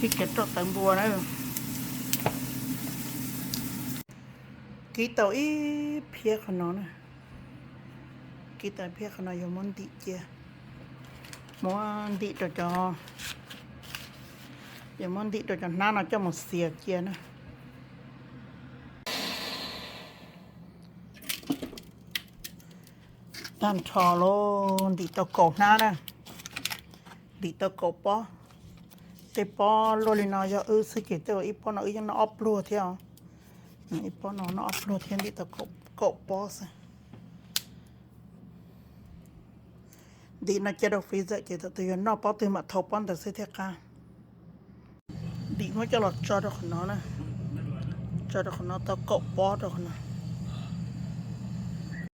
cái kết trọ tầng bùa nữa cái tàu ít phía của nó nè cái tàu phía của nó dùng món thịt chia món thịt cho dùng món thịt cho nó cho một xìa chia nữa tan trò luôn thịt tàu cổ na nè thịt tàu cổ bóแต่พอโรลินาจะสเก็ตแต่ว่าอีพอน้อยยังน่าอัพโหลดเที่ยวอีพอน้อยน่าอัพโหลดเที่ยวที่ตะกบปอสดีน่าจะเราฟิสิกส์จะตัวยันน่าพอตัวมาทบปันแต่เสียเท่ากันดีว่าจะหลอดจอดขนาดนะจอดขนาดตะกบปอดขนาด